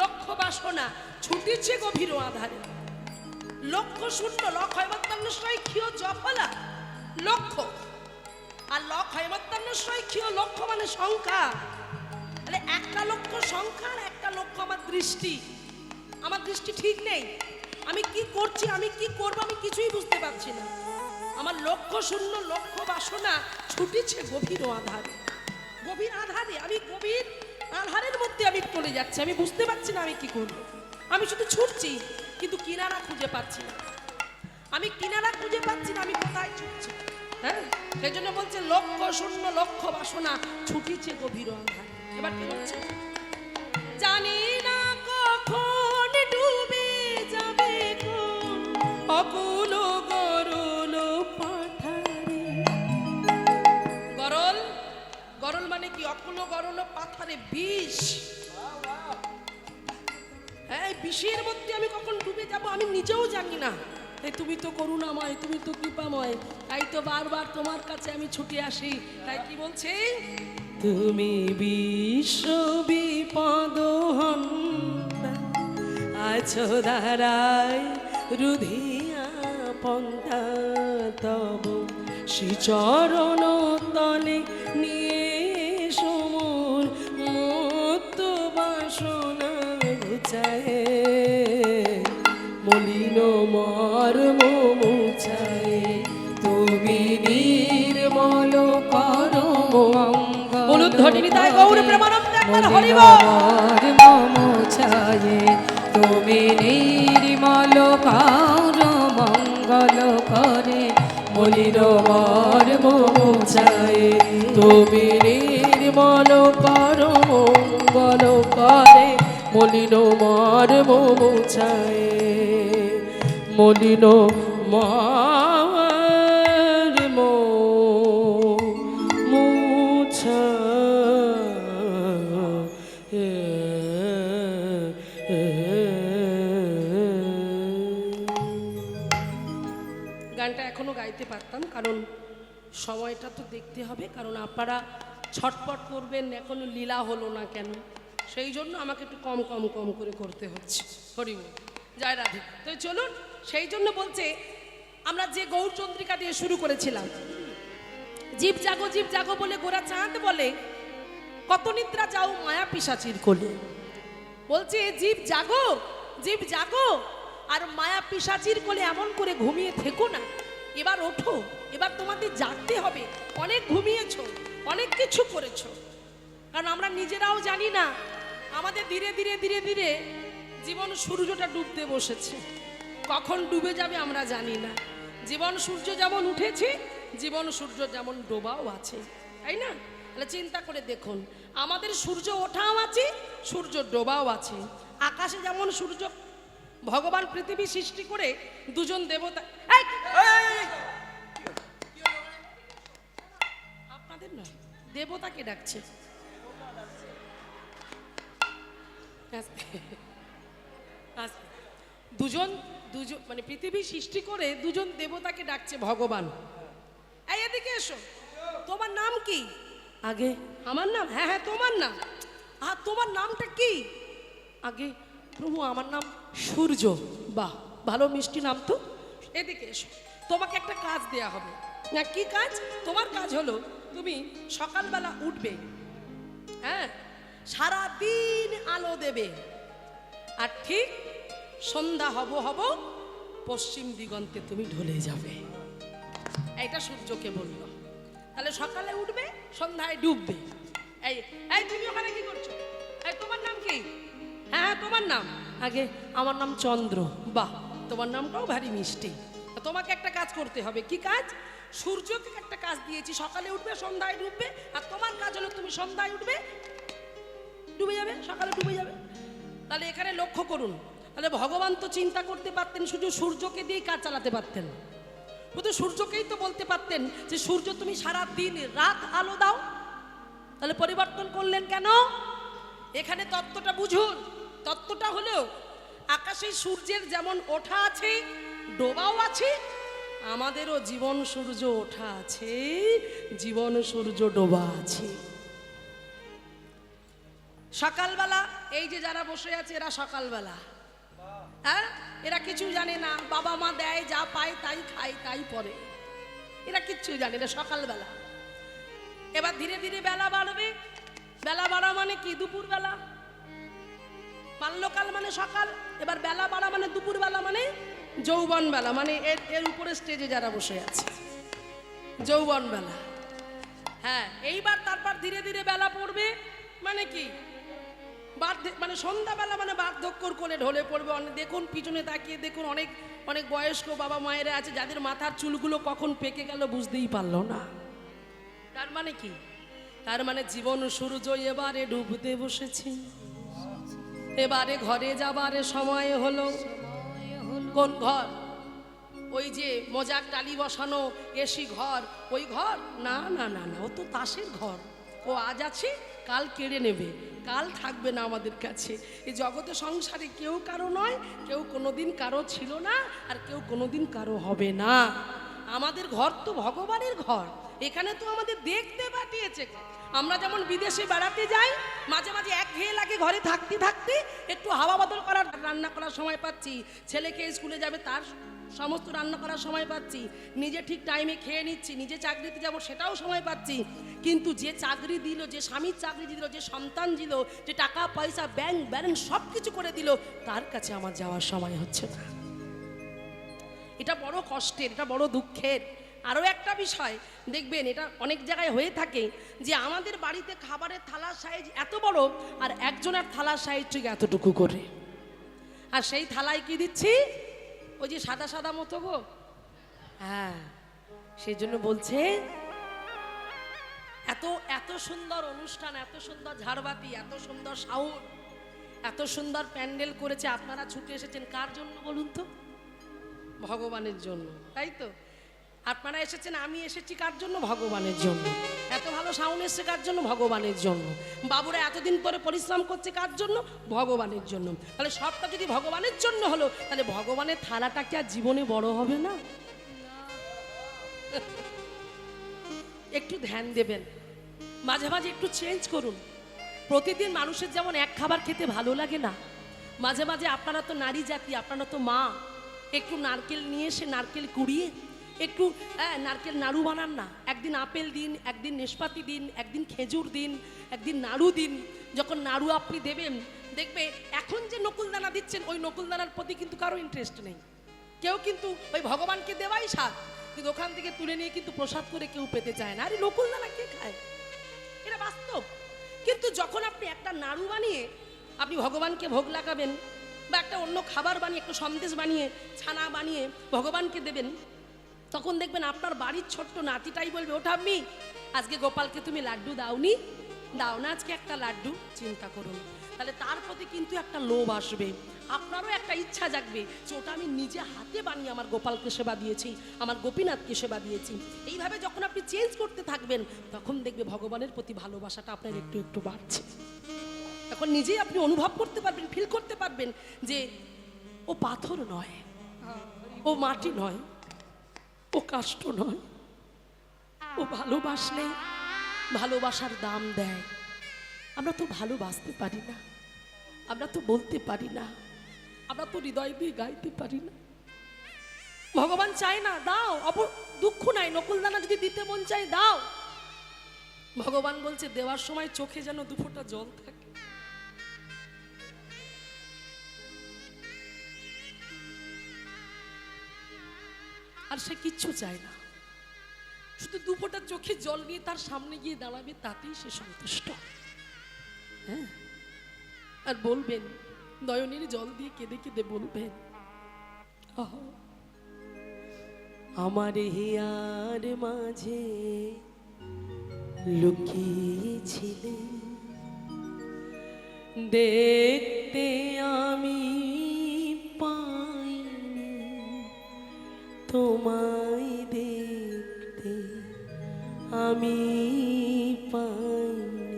লক্ষ বাসনা ছুটিছে গভীর আধারে। লক্ষ শূন্য লক হৈমত্তান্নশ্রয় ক্ষীয় জফলা লক্ষ, আর লক হৈমত্তান্নশ্রয় ক্ষীয় লক্ষ মানে সংখ্যা। তাহলে একটা লক্ষ সংখ্যা আর একটা লক্ষ আমার দৃষ্টি। আমার দৃষ্টি ঠিক নেই, আমি কি করছি, আমি কি করবো, আমি কিছুই বুঝতে পারছি না। আমার লক্ষ শূন্য লক্ষ বাসনা ছুটিছে গভীর আধারে। গভীর আধারে, আমি গভীর আধারের মধ্যে আমি চলে যাচ্ছি, আমি বুঝতে পারছি না আমি কি করব। আমি শুধু ছুটছি কিন্তু কিনারা খুঁজে পাচ্ছি না, আমি কিনারা খুঁজে পাচ্ছি না, আমি কোথায় ছুটছি। হ্যাঁ, সেই জন্য বলছে লক্ষ শূন্য লক্ষ বাসনা ছুটিছে গভীর আধারে। এবার কি বলছে? জানি না কখন ডুবে যাবে কোন অকুল গরল পাথারে। গরল, গরল মানে কি? অকুল গরল পাথারে বিষ। হ্যাঁ, বিষের মধ্যে আমি কখন ডুবে যাব আমি নিজেও জানি না। তাই তুমি তো করুণাময়, তুমি তো কৃপাময়, তাই তো বারবার তোমার কাছে আমি ছুটে আসি। তাই কি বলছে? তুমি বিশ্ব বিপদ হন্তা আছো ধারায় রুধিয়া পন্থা তব শ্রীচরণ তলে নিয়ে সমর মুক্ত বাসনা ঘুচায় মলিন মর্ম মুছায় তুমি নির্মল করো মঙ্গল। বলুন তাই গৌর প্রেমানন্দে একবার হরি বল। মর্ম মুছায় তুমি নির্মল করো মঙ্গল করে মলিন মর্ম মুছায় তুমি নির্মল করো মঙ্গল করে মলিন মর্ম মুছায় মলিন মর্ম মুছায়। গানটা এখনো গাইতে পারতাম, কারণ সময়টা তো দেখতে হবে, কারণ আপনারা ছটপট করবেন এখনো লীলা হলো না কেন, সেই জন্য আমাকে একটু কম কম কম করে করতে হচ্ছে। হরি বল, জয় রাধে। তো চলুন, সেই জন্য বলছে আমরা যে গৌরচন্দ্রিকা দিয়ে শুরু করেছিলাম, জীব জাগো বলে গোরা চাঁদ বলে কত নিদ্রা যাও মায়া পিশাচির কোলে। বলছে জীব জাগো আর মায়া পিশাচির কোলে এমন করে ঘুমিয়ে থেকো না, এবার ওঠো, এবার তোমাদের জাগতে হবে। অনেক ঘুমিয়েছো, অনেক কিছু করেছো, কারণ আমরা নিজেরাও জানি না আমাদের ধীরে ধীরে ধীরে ধীরে জীবন সূর্যটা ডুবতে বসেছে, কখন ডুবে যাবে আমরা জানি না। জীবন সূর্য যেমন উঠেছে, জীবন সূর্য যেমন ডোবাও আছে, তাই না? তাহলে চিন্তা করে দেখুন, আমাদের সূর্য ওঠাও আছে, সূর্য ডোবাও আছে। আকাশে যেমন সূর্য ভগবান পৃথিবী সৃষ্টি করে দুজন দেবতা, আপনাদের নয়, দেবতাকে ডাকছে। দুজন মানে পৃথিবী সৃষ্টি করে দুজন দেবতাকে ডাকছে ভগবান। এই এদিকে এসো, তোমার নাম কি? আগে আমার নাম, হ্যাঁ হ্যাঁ তোমার নাম। আর তোমার নামটা কি? আগে প্রভু আমার নাম সূর্য। বাহ, ভালো মিষ্টি নাম তো। এদিকে এসো, তোমাকে একটা কাজ দেয়া হবে। না, কি কাজ? তোমার কাজ হলো তুমি সকালবেলা উঠবে, হ্যাঁ, সারা দিন আলো দেবে, আর ঠিক সন্ধ্যা হব পশ্চিম দিগন্তে তুমি ঢলে যাবে। এইটা সূর্যকে বললো। তাহলে সকালে উঠবে, সন্ধ্যায় ডুববে। এই এই তুমি ওখানে কি করছো? এই তোমার নাম কি? হ্যাঁ তোমার নাম। আগে আমার নাম চন্দ্র। বাহ, তোমার নামটাও ভারী মিষ্টি। তোমাকে একটা কাজ করতে হবে। কি কাজ? সূর্যকে একটা কাজ দিয়েছি, সকালে উঠবে সন্ধ্যায় ডুববে, আর তোমার কাজ হলো তুমি সন্ধ্যায় উঠবে ডুবে যাবে, সকালে ডুবে যাবে। তাহলে এখানে লক্ষ্য করুন, তাহলে ভগবান তো চিন্তা করতে পারতেন, শুধু সূর্যকে দিয়েই কাজ চালাতে পারতেন। শুধু সূর্যকেই তো বলতে পারতেন যে সূর্য তুমি সারা দিন রাত আলো দাও। তাহলে পরিবর্তন করলেন কেন? এখানে তত্ত্বটা বুঝুন। তত্ত্বটা হলো আকাশে সূর্যের যেমন ওঠা আছে ডোবাও আছে, আমাদেরও জীবন সূর্য ওঠা আছে, জীবন সূর্য ডোবা আছে। সকালবেলা এই যে যারা বসে আছে এরা সকালবেলা, হ্যাঁ, এরা কিছু জানে না, বাবা মা দেয় যা পায় তাই খায় তাই পরে, এরা কিচ্ছু জানে না, সকালবেলা। এবার ধীরে ধীরে বেলা বাড়বে, বেলা বাড়া মানে কি, দুপুর বেলা, বাল্যকাল মানে সকাল, এবার বেলা বাড়া মানে দুপুর বেলা মানে যৌবন বেলা, মানে এর উপরে স্টেজে যারা বসে আছে যৌবন বেলা। হ্যাঁ, এইবার তারপর ধীরে ধীরে বেলা পড়বে মানে কি, মানে সন্ধ্যাবেলা মানে বার্ধক্যর কোলে ঢলে পড়বে। অনেক দেখুন পিছনে তাকিয়ে দেখুন, অনেক অনেক বয়স্ক বাবা মায়েরা আছে যাদের মাথার চুলগুলো কখন পেকে গেল বুঝতেই পারলো না। তার মানে কি, তার মানে জীবন সূর্য এবারে ডুবতে বসেছে, এবারে ঘরে যাবারে সময় হলো। কোন ঘর? ওই যে মজাক টালি বসানো এসি ঘর, ওই ঘর না না না না, ও তো তাসের ঘর। ও আজ আছে কাল কেড়ে নেবে, কাল থাকবে না আমাদের কাছে। এই জগতে সংসারে কেউ কারো নয়, কেউ কোনোদিন কারো ছিল না, আর কেউ কোনোদিন কারো হবে না। আমাদের ঘর তো ভগবানের ঘর, এখানে তো আমাদের দেখতে পাঠিয়েছে। আমরা যেমন বিদেশে বেড়াতে যাই, মাঝে মাঝে একঘেয়ে লাগে ঘরে থাকতে থাকতে, একটু হাওয়া বদল করার, রান্না করার সময় পাচ্ছি, ছেলেকে স্কুলে যাবে তার সমস্ত রান্না করার সময় পাচ্ছি, নিজে ঠিক টাইমে খেয়ে নিচ্ছি, নিজে চাকরিতে যাব সেটাও সময় পাচ্ছি। কিন্তু যে চাকরি দিল, যে স্বামীর চাকরি দিল, যে সন্তান দিল, যে টাকা পয়সা ব্যাংক ব্যালেন্স সব কিছু করে দিল, তার কাছে আমার যাওয়ার সময় হচ্ছে না। এটা বড় কষ্টের, এটা বড় দুঃখের। আরও একটা বিষয় দেখবেন, এটা অনেক জায়গায় হয়ে থাকে যে আমাদের বাড়িতে খাবারের থালার সাইজ এত বড়, আর একজনের থালার সাইজ ঠিক এতটুকু করে, আর সেই থালায় কি দিচ্ছি, ওই যে সাদা সাদা মতো গো। হ্যাঁ, সেই জন্য বলছে এত এত সুন্দর অনুষ্ঠান, এত সুন্দর ঝাড়বাতি, এত সুন্দর সাউন্ড, এত সুন্দর প্যান্ডেল করেছে, আপনারা ছুটে এসেছেন কার জন্য বলুন তো? ভগবানের জন্য, তাই তো? আপনারা এসেছেন, আমি এসেছি কার জন্য? ভগবানের জন্য। এত ভালো সাউন্ড এসছে কার জন্য? ভগবানের জন্য। বাবুরা এতদিন পরে পরিশ্রম করছে কার জন্য? ভগবানের জন্য। তাহলে সবটা যদি ভগবানের জন্য হলো, তাহলে ভগবানের থালাটা কি আর জীবনে বড় হবে না? একটু ধ্যান দেবেন, মাঝে মাঝে একটু চেঞ্জ করুন। প্রতিদিন মানুষের যেমন এক খাবার খেতে ভালো লাগে না, মাঝে মাঝে আপনারা তো নারী জাতি, আপনারা তো মা, একটু নারকেল নিয়ে এসে নারকেল কুড়িয়ে একটু নারকেল নাড়ু বানান না। একদিন আপেল দিন, একদিন নেশপাতি দিন, একদিন খেজুর দিন, একদিন নাড়ু দিন। যখন নাড়ু আপনি দেবেন, দেখবে এখন যে নকুলদানা দিচ্ছেন, ওই নকুলদানার প্রতি কিন্তু কারো ইন্টারেস্ট নেই। কেউ কিন্তু ওই ভগবানকে দেওয়াই স্বাদ, কিন্তু ওখান থেকে তুলে নিয়ে কিন্তু প্রসাদ করে কেউ পেতে চায় না। আরে নকুলদানা কে খায়? এটা বাস্তব। কিন্তু যখন আপনি একটা নাড়ু বানিয়ে আপনি ভগবানকে ভোগ লাগাবেন, বা একটা অন্য খাবার বানিয়ে, একটু সন্দেশ বানিয়ে, ছানা বানিয়ে ভগবানকে দেবেন, তখন দেখবেন আপনার বাড়ির ছোট্ট নাতিটাই বলবে, ওটা আমি আজকে গোপালকে তুমি লাড্ডু দাওনি, দাও না আজকে একটা লাড্ডু। চিন্তা করুন, তাহলে তার প্রতি কিন্তু একটা লোভ আসবে, আপনারও একটা ইচ্ছা জাগবে যে ওটা আমি নিজে হাতে বানিয়ে আমার গোপালকে সেবা দিয়েছি, আমার গোপীনাথকে সেবা দিয়েছি। এইভাবে যখন আপনি চেঞ্জ করতে থাকবেন, তখন দেখবে ভগবানের প্রতি ভালোবাসাটা আপনার একটু একটু বাড়ছে। তখন নিজেই আপনি অনুভব করতে পারবেন, ফিল করতে পারবেন যে ও পাথর নয়, ও মাটি নয়, ও কাষ্ঠ নয়, ও ভালোবাসলে ভালোবাসার দাম দেয়। আমরা তো ভালোবাসতে পারি না, আমরা তো বলতে পারি না, আমরা তো হৃদয় দিয়ে গাইতে পারি না। ভগবান চায় না দাও, দুঃখ নাই, নকুলদানা যদি দিতে মন চায় দাও। ভগবান বলছে দেওয়ার সময় চোখে যেন দুফোঁটা জল থাকে। আর সে কিচ্ছু চায় না, শুধু দুফোঁটা চোখে জল নিয়ে তার সামনে গিয়ে দাঁড়াবে, তাতেই সে সন্তুষ্ট। হ্যাঁ, আর বলবেন নয়নের জল দিয়ে কেঁদে কেঁদে বলবেন, আমার হিয়ার মাঝে লুকিয়েছিলে, দেখতে আমি পাইনি, তোমায় দেখতে আমি পাইনি,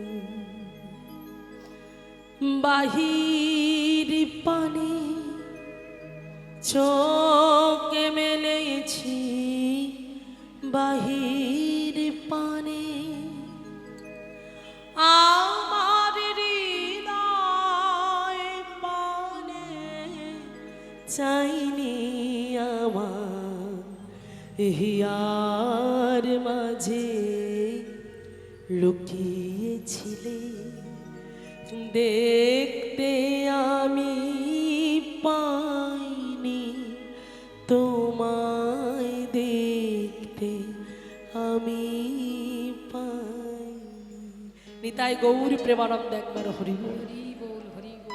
বাহির পানে চোখ মেলেছি, বাহির পানে আমার হৃদয় চাইনি আমার হিয়ার মাঝে লুকিয়েছিলে দেখতে আমি পাইনি তোমায় দেখতে আমি পাইনি। নিতাই গৌর প্রেমানন্দ একবার হরি বল। হরি বল হরি বল।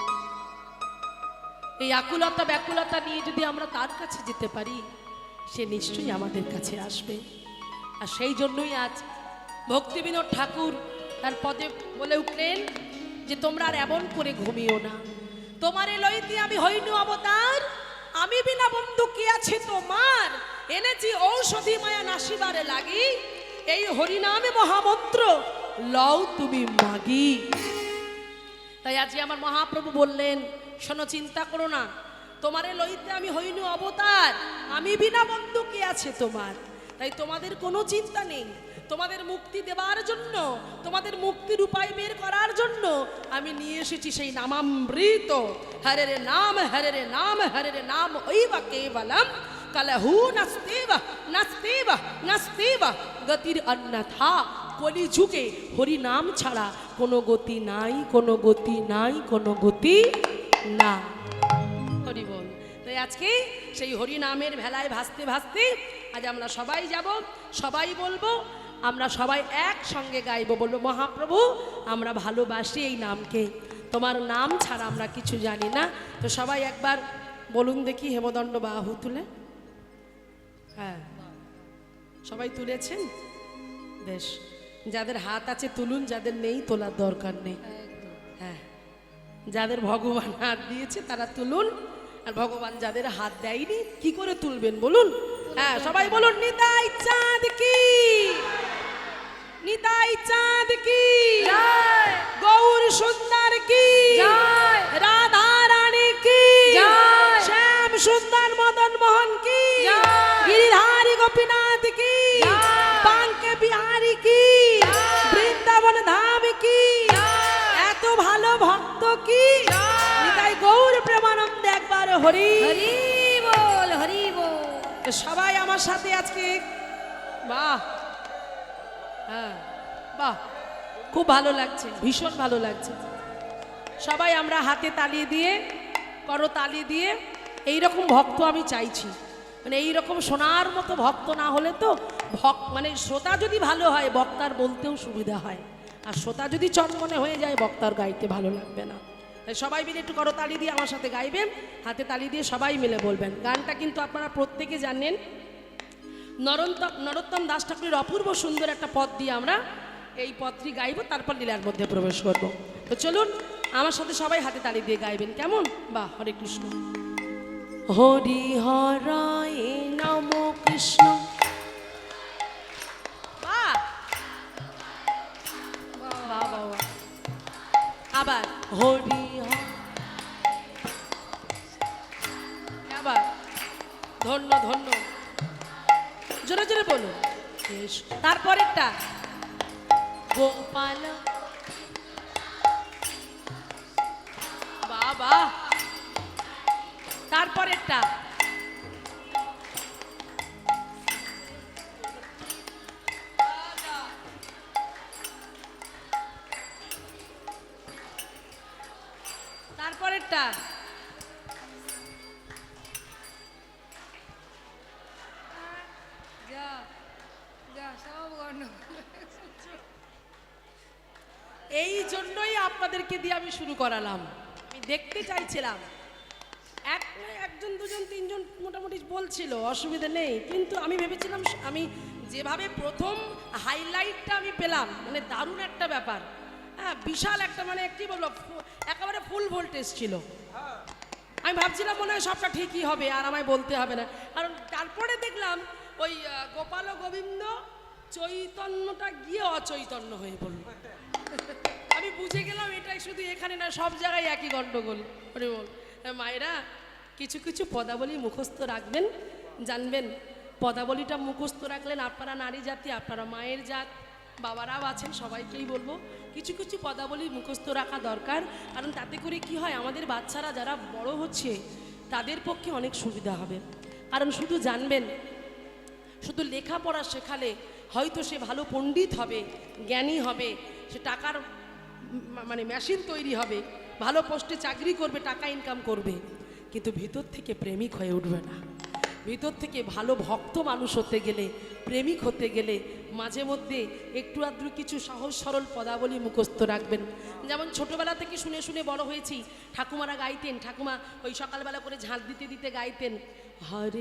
এই আকুলতা ব্যাকুলতা নিয়ে যদি আমরা তার কাছে যেতে পারি, সে নিশ্চয়ই আমাদের কাছে আসবে। আর সেই জন্যই আজ ভক্তিবিনোদ ঠাকুর তার পদে বলে উঠলেন যে তোমরা আর এমন করে ঘুমিও না, তোমারে লইতে আমি হইনু অবতার, আমি বিনা বন্ধু কি আছে তোমার, এনেছি ঔষধি মায়া নাসিবারে লাগি, এই হরিনামে মহামন্ত্র লও তুমি মাগি। তাই আজকে আমার মহাপ্রভু বললেন, শোনো, চিন্তা করো না, তোমারে লইতে আমি হইনু অবতার, আমি বিনা বন্ধু কে আছে তোমার। তাই তোমাদের কোনো চিন্তা নেই, তোমাদের মুক্তি দেওয়ার জন্য, তোমাদের মুক্তির উপায় বের করার জন্য আমি নিয়ে এসেছি সেই নামামৃত। হরে রে নাম, হরে রে নাম, হরে রে নাম ওইবা কেবলম কলহু নাস্তেবা নাস্তেবা নাস্তেবা গতির অন্যথা। কলি যুগে হরি নাম ছাড়া কোনো গতি নাই, কোনো গতি নাই, কোনো গতি না। হরি বল। তাই আজকে সেই হরি নামের ভেলায় ভাসতে ভাসতে আজ আমরা সবাই যাব, সবাই বলবো, আমরা সবাই একসঙ্গে গাইবো, বলবো মহাপ্রভু আমরা ভালোবাসি এই নামকে, তোমার নাম ছাড়া আমরা কিছু জানি না। তো সবাই একবার বলুন দেখি, হেমদণ্ড বাহু তুলে। হ্যাঁ, সবাই তুলেছেন? বেশ, যাদের হাত আছে তুলুন, যাদের নেই তোলার দরকার নেই। হ্যাঁ, যাদের ভগবান হাত দিয়েছে তারা তুলুন, আর ভগবান যাদের হাত দেয়নি কি করে তুলবেন বলুন? হ্যাঁ, সবাই বলুন, নিতাই চাঁদ কি, নিতাই চাঁদ কি, গৌর সুন্দর কি, রাধা রানী কি, শ্যাম সুন্দর মদন মোহন কি, গিরিধারী গোপীনাথ কি, বাঙ্কে বিহারী কি, বৃন্দাবন ধাম কি, এত ভালো ভক্ত কি, নিতাই গৌর প্রেমানন্দ একবার হরি হরি বল হরি বল। তো সবাই আমার সাথে আজকে, বাহ, হ্যাঁ বাহ, খুব ভালো লাগছে, ভীষণ ভালো লাগছে। সবাই আমরা হাতে তালি দিয়ে, করতালি দিয়ে, এইরকম ভক্ত আমি চাইছি। মানে এইরকম শোনার মতো ভক্ত না হলে তো মানে শ্রোতা যদি ভালো হয় বক্তার বলতেও সুবিধা হয়, আর শ্রোতা যদি চনমনে হয়ে যায় বক্তার গাইতে ভালো লাগবে না। তাই সবাই মিলে একটু করতালি দিয়ে আমার সাথে গাইবেন, হাতে তালি দিয়ে সবাই মিলে বলবেন। গানটা কিন্তু আপনারা প্রত্যেকে জানেন, নরোত্তম দাস ঠাকুরের অপূর্ব সুন্দর একটা পদ দিয়ে আমরা এই পদটি গাইব, তারপর লীলার মধ্যে প্রবেশ করব। তো চলুন আমার সাথে সবাই হাতে তালি দিয়ে গাইবেন, কেমন? বাহ, হরে কৃষ্ণ। হরি হরায় নম কৃষ্ণ। বাহ বাহ বাহ বাহ। আবার হরি আবার ধন্য ধন্য, জোরে জোরে বলুন। তারপরেরটা গোপাল, বাবা, তারপরেরটা তারপরেরটা যা যা সব গন্ডগোল। এই জন্যই আপনাদেরকে দিয়ে আমি শুরু করালাম। আমি দেখতে চাইছিলাম, একজন দুজন তিনজন মোটামুটি বলছিল, অসুবিধা নেই, কিন্তু আমি ভেবেছিলাম আমি যেভাবে প্রথম হাইলাইটটা আমি পেলাম, মানে দারুণ একটা ব্যাপার। হ্যাঁ, বিশাল একটা, মানে কি বলবো, একেবারে ফুল ভোল্টেজ ছিল। আমি ভাবছিলাম মনে হয় সবটা ঠিকই হবে আর আমায় বলতে হবে না, কারণ তারপরে দেখলাম ওই গোপাল ও গোবিন্দ চৈতন্যটা গিয়ে অচৈতন্য হয়ে পড়ল। আমি বুঝে গেলাম এটাই শুধু এখানে না, সব জায়গায় একই গণ্ডগোল। বল মায়েরা, কিছু কিছু পদাবলী মুখস্থ রাখবেন, জানবেন পদাবলীটা মুখস্থ রাখলেন আপনারা নারী জাতি, আপনারা মায়ের জাত, বাবারাও আছেন, সবাইকেই বলবো কিছু কিছু পদাবলী মুখস্থ রাখা দরকার। কারণ তাতে করে কি হয়, আমাদের বাচ্চারা যারা বড় হচ্ছে তাদের পক্ষে অনেক সুবিধা হবে। কারণ শুধু জানবেন, শুধু লেখাপড়া শেখালে হয়তো সে ভালো পণ্ডিত হবে, জ্ঞানী হবে, সে টাকার মানে মেশিন তৈরি হবে, ভালো পোস্টে চাকরি করবে, টাকা ইনকাম করবে, কিন্তু ভিতর থেকে প্রেমিক হয়ে উঠবে না। ভিতর থেকে ভালো ভক্ত মানুষ হতে গেলে, প্রেমিক হতে গেলে মাঝে মধ্যে একটু আধটু কিছু সহজ সরল পদাবলী মুখস্থ রাখবেন। যেমন ছোটবেলা থেকে শুনে শুনে বড় হয়েছি, ঠাকুমারা গাইতেন, ঠাকুমা ওই সকালবেলা করে ঝাঁট দিতে দিতে গাইতেন, হরে